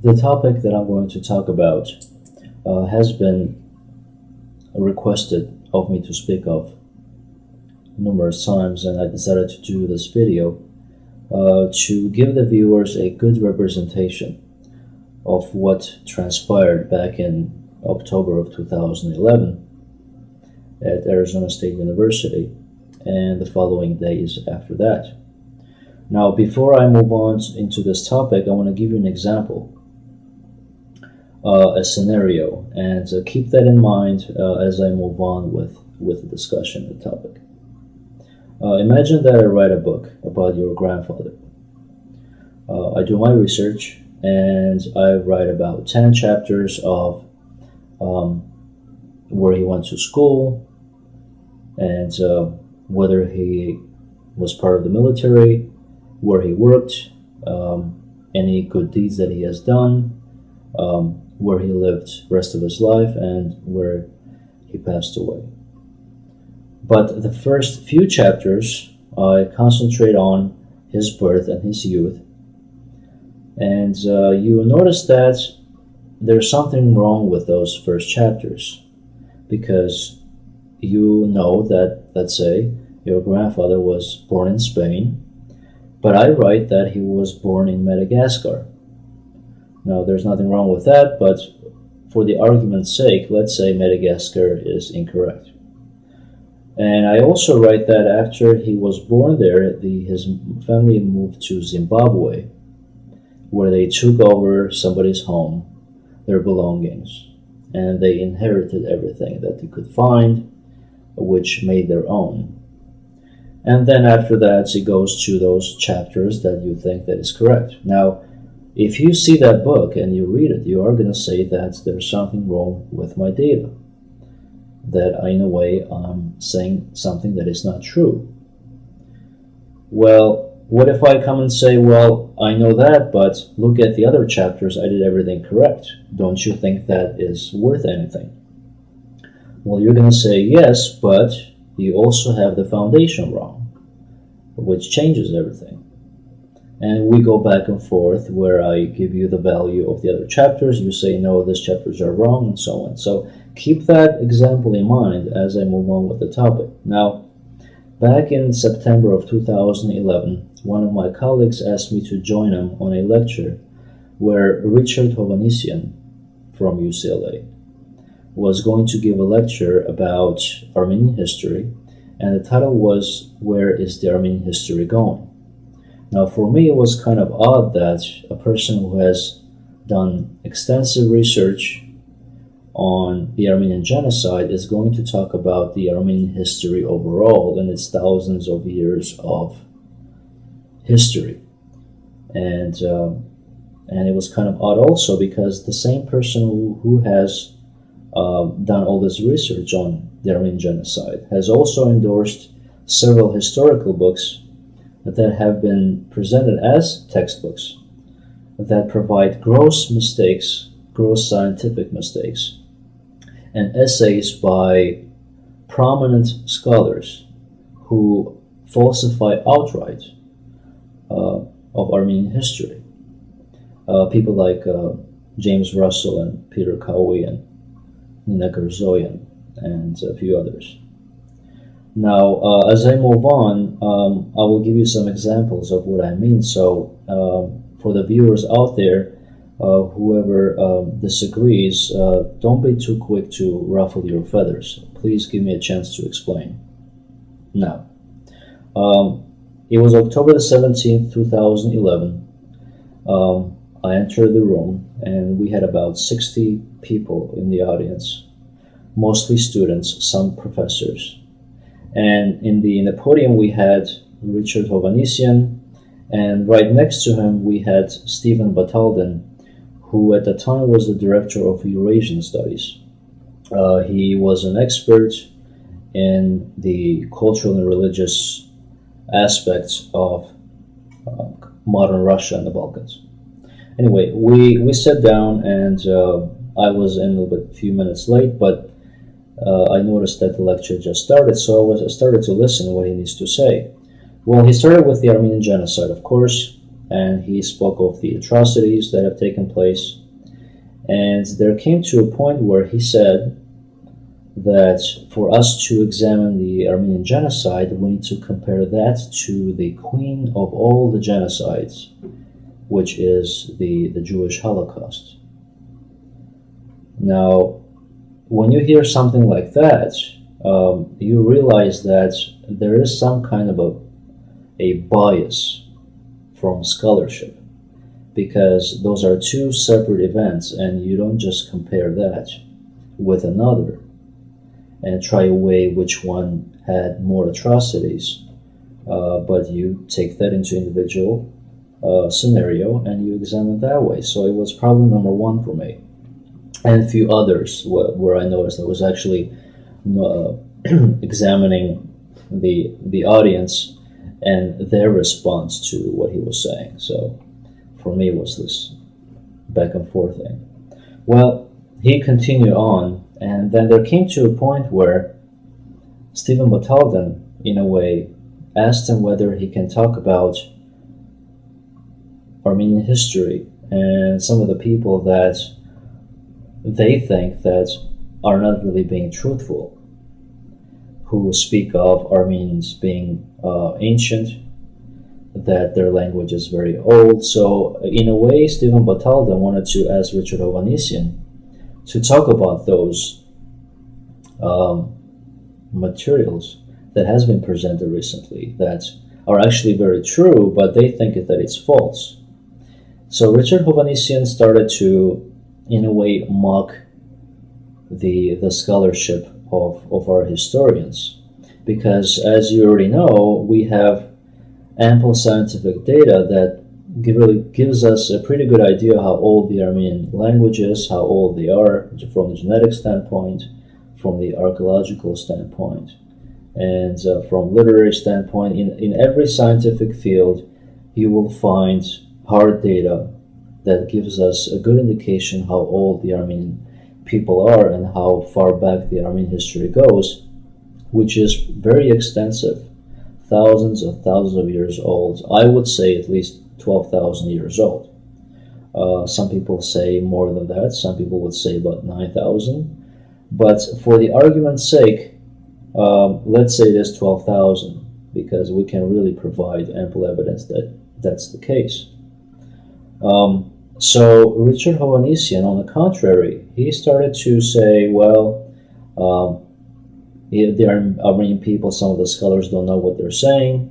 The topic that I'm going to talk about has been requested of me to speak of numerous times, and I decided to do this video to give the viewers a good representation of what transpired back in October of 2011 at Arizona State University and the following days after that. Now, before I move on into this topic, I want to give you an example, a scenario, and keep that in mind as I move on with the discussion of the topic. Imagine that I write a book about your grandfather. I do my research and I write about 10 chapters of where he went to school and whether he was part of the military, where he worked, any good deeds that he has done, where he lived the rest of his life, and where he passed away. But the first few chapters, I concentrate on his birth and his youth. And you will notice that there's something wrong with those first chapters, because you know that, let's say, your grandfather was born in Spain, but I write that he was born in Madagascar. Now, there's nothing wrong with that, but for the argument's sake, let's say Madagascar is incorrect. And I also write that after he was born there, his family moved to Zimbabwe, where they took over somebody's home, their belongings, and they inherited everything that they could find, which made their own. And then after that, it goes to those chapters that you think that is correct. Now, if you see that book and you read it, you are going to say that there's something wrong with my data, that in a way I'm saying something that is not true. Well, what if I come and say, well, I know that, but look at the other chapters, I did everything correct. Don't you think that is worth anything? Well, you're going to say yes, but you also have the foundation wrong, which changes everything. And we go back and forth where I give you the value of the other chapters, you say no, these chapters are wrong, and so on. So keep that example in mind as I move on with the topic. Now, back in September of 2011, one of my colleagues asked me to join him on a lecture where Richard Hovhannisyan from UCLA was going to give a lecture about Armenian history, and the title was, "Where is the Armenian history going?" Now, for me, it was kind of odd that a person who has done extensive research on the Armenian genocide is going to talk about the Armenian history overall and its thousands of years of history. And it was kind of odd also because the same person who has done all this research on the Armenian genocide has also endorsed several historical books that have been presented as textbooks that provide gross mistakes, gross scientific mistakes, and essays by prominent scholars who falsify outright of Armenian history. People like James Russell and Peter Cowie and Nina Gerzoyan and a few others. Now, as I move on, I will give you some examples of what I mean. So, for the viewers out there, whoever disagrees, don't be too quick to ruffle your feathers. Please give me a chance to explain. Now, it was October the 17th, 2011. I entered the room, and we had about 60 people in the audience, mostly students, some professors. And in the podium, we had Richard Hovhannisyan, and right next to him, we had Stephen Batalden, who at the time was the director of Eurasian Studies. He was an expert in the cultural and religious aspects of modern Russia and the Balkans. Anyway, we sat down, and I was in a few minutes late, but I noticed that the lecture just started, so I started to listen to what he needs to say. Well, he started with the Armenian genocide, of course, and he spoke of the atrocities that have taken place. And there came to a point where he said that for us to examine the Armenian genocide, we need to compare that to the queen of all the genocides, which is the Jewish Holocaust. Now, when you hear something like that, you realize that there is some kind of a bias from scholarship, because those are two separate events, and you don't just compare that with another and try to weigh which one had more atrocities, but you take that into individual scenario and you examine that way. So it was problem number one for me, and a few others where I noticed I was actually examining the audience and their response to what he was saying. So for me, it was this back and forth thing. Well, he continued on, and then there came to a point where Stephen Batalden, in a way, asked him whether he can talk about Armenian history and some of the people that they think that are not really being truthful, who speak of Armenians being ancient, that their language is very old. So in a way, Stephen Batalden wanted to ask Richard Hovhannisyan to talk about those materials that has been presented recently that are actually very true, but they think that it's false. So Richard Hovhannisyan started to, in a way, mock the scholarship of our historians, because as you already know, we have ample scientific data that really gives us a pretty good idea how old the Armenian language is, how old they are from the genetic standpoint, from the archaeological standpoint, and from literary standpoint. In every scientific field, you will find hard data that gives us a good indication how old the Armenian people are and how far back the Armenian history goes, which is very extensive. Thousands of years old. I would say at least 12,000 years old. Some people say more than that. Some people would say about 9,000. But for the argument's sake, let's say it is 12,000, because we can really provide ample evidence that that's the case. So Richard Hovhannisyan, on the contrary, he started to say, well, the Armenian people, some of the scholars don't know what they're saying,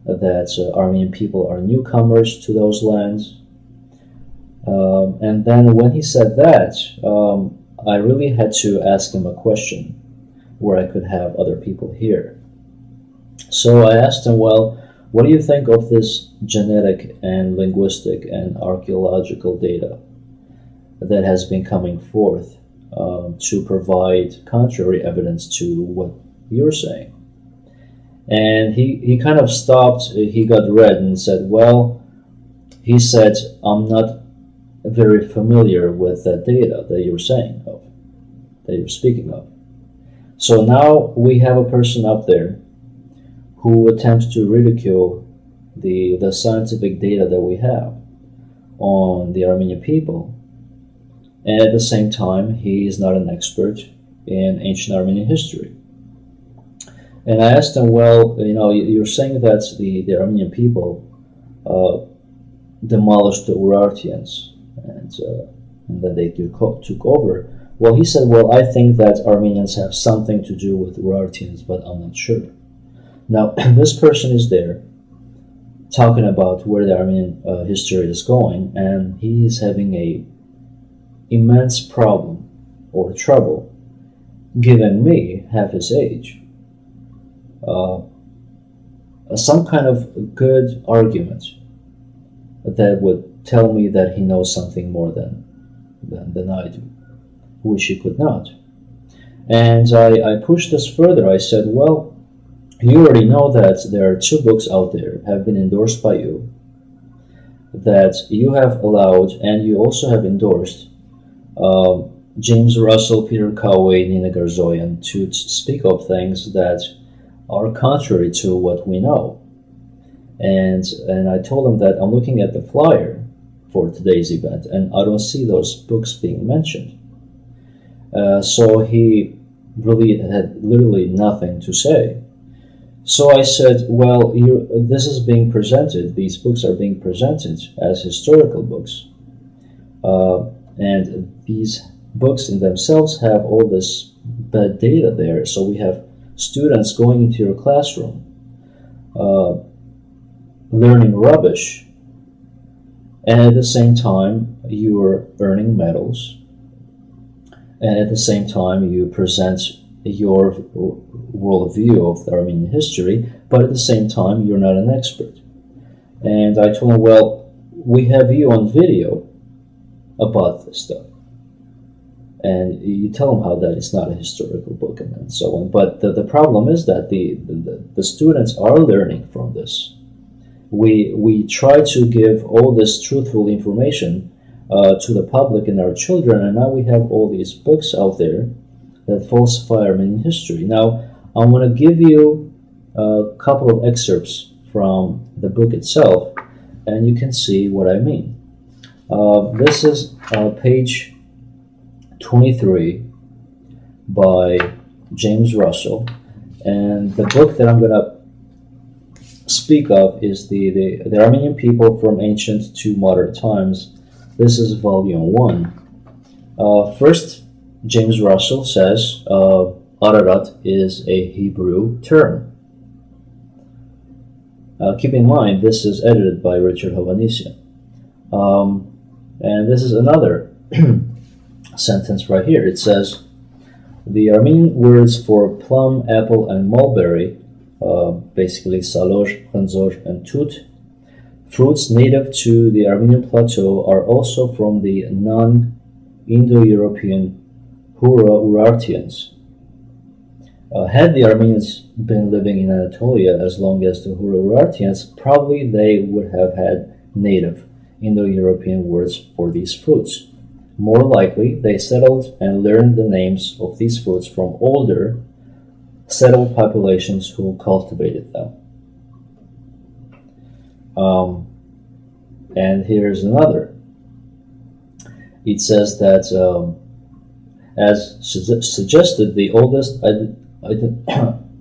that Armenian people are newcomers to those lands. And then when he said that, I really had to ask him a question where I could have other people hear. So I asked him, well, what do you think of this genetic and linguistic and archaeological data that has been coming forth to provide contrary evidence to what you're saying? And he kind of stopped, he got red and said, well, he said, I'm not very familiar with that data that you're saying of, that you're speaking of. So now we have a person up there who attempts to ridicule the scientific data that we have on the Armenian people. And at the same time, he is not an expert in ancient Armenian history. And I asked him, well, you know, you're saying that the Armenian people demolished the Urartians and that they took over. Well, he said, well, I think that Armenians have something to do with Urartians, but I'm not sure. Now, this person is there talking about where the Armenian history is going, and he is having a immense problem or trouble giving me, half his age, some kind of good argument that would tell me that he knows something more than I do, which he could not. And I pushed this further. I said, well, you already know that there are 2 books out there have been endorsed by you, that you have allowed and you also have endorsed James Russell, Peter Coway, Nina Garzoyan to speak of things that are contrary to what we know. And I told him that I'm looking at the flyer for today's event, and I don't see those books being mentioned. So he really had literally nothing to say. So I said, well, this is being presented, these books are being presented as historical books. And these books in themselves have all this bad data there. So we have students going into your classroom, learning rubbish, and at the same time you're earning medals, and at the same time you present your worldview of the Armenian history, but at the same time you're not an expert. And I told him, well, we have you on video about this stuff, and you tell them how that is not a historical book and so on. But the problem is that the students are learning from this. We try to give all this truthful information to the public and our children, and now we have all these books out there that falsify Armenian history. Now, I'm going to give you a couple of excerpts from the book itself, and you can see what I mean. This is page 23 by James Russell, and the book that I'm going to speak of is the Armenian People from Ancient to Modern Times. This is volume 1. First, James Russell says Ararat is a Hebrew term. Keep in mind, this is edited by Richard Hovhannisyan. And this is another sentence right here. It says, the Armenian words for plum, apple, and mulberry, basically saloj, khanzor, and tut, fruits native to the Armenian plateau, are also from the non-Indo-European Hurro-Urartians. Had the Armenians been living in Anatolia as long as the Hurro-Urartians, probably they would have had native Indo-European words for these fruits. More likely, they settled and learned the names of these fruits from older settled populations who cultivated them. And here's another. It says that, as suggested, the oldest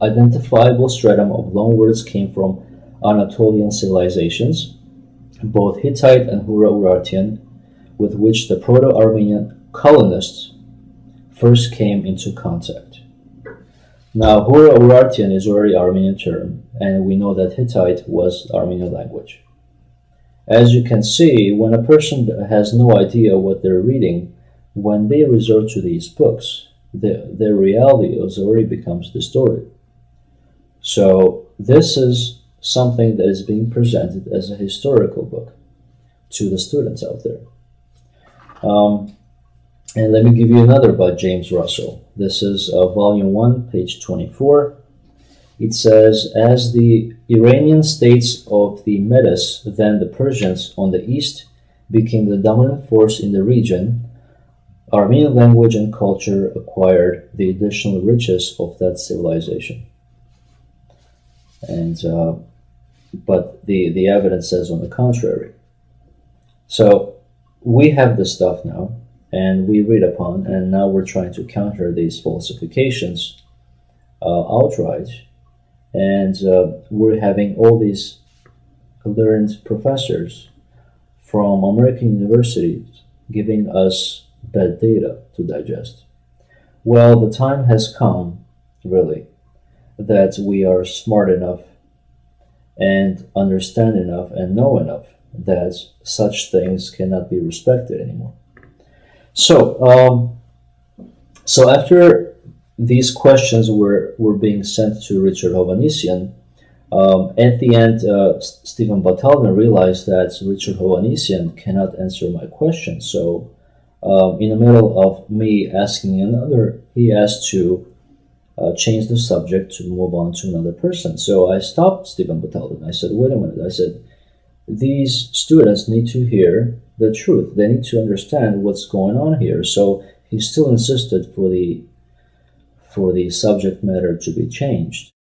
identifiable stratum of loanwords came from Anatolian civilizations, both Hittite and Hurro-Urartian, with which the Proto-Armenian colonists first came into contact. Now, Hurro-Urartian is already an Armenian term, and we know that Hittite was the Armenian language. As you can see, when a person has no idea what they're reading, when they resort to these books, their reality already becomes distorted. So this is something that is being presented as a historical book to the students out there. And let me give you another by James Russell. This is volume 1, page 24. It says, as the Iranian states of the Medes, then the Persians on the east, became the dominant force in the region, Armenian language and culture acquired the additional riches of that civilization. And but the evidence says on the contrary. So we have this stuff now, and we read upon, and now we're trying to counter these falsifications outright. And we're having all these learned professors from American universities giving us bad data to digest. Well, the time has come, really, that we are smart enough and understand enough and know enough that such things cannot be respected anymore. So, so after these questions were being sent to Richard Hovhannisyan, at the end, Stephen Batalden realized that Richard Hovhannisyan cannot answer my question. So, in the middle of me asking another, he asked to change the subject to move on to another person. So I stopped Stephen Batalden. I said, wait a minute. I said, these students need to hear the truth. They need to understand what's going on here. So he still insisted for the subject matter to be changed.